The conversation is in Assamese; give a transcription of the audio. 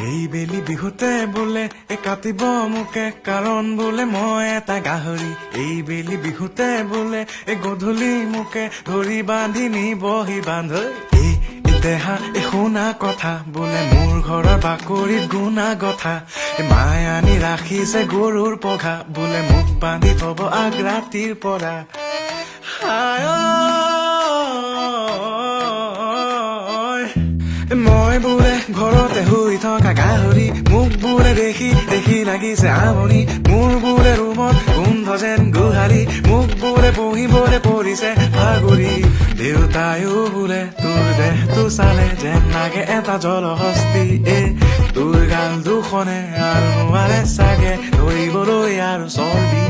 এই বেলি বিহুতে বোলে কাটিব মোকে কাৰণ বোলে মই এটা গাহৰি এই বেলি বিহুতে বোলে গধূলি মোকে ধৰি বান্ধি নিবহি বান্ধ এই দেহা শুনা কথা বোলে মোৰ ঘৰৰ বাকৰিত গুণা গথা মায়ে আনি ৰাখিছে গৰুৰ পঘা বোলে মোক বান্ধি থব আগৰাতিৰ পৰা হায় মই বোলে ঘৰতে শুই থকা গাহৰি মোক বোলে দেখি দেখি লাগিছে আমনি মোৰ বোলে ৰুমত গোন্ধ যেন গোহালি মোক বোলে বহিবলৈ পৰিছে ভাগৰি দেউতায়ো বোলে তোৰ দেহটো চালে যেন লাগে এটা জলহস্তি তোৰ গাল দুখনে আৰু নোৱাৰে চাগে ধৰিবলৈ আৰু চৰ্বি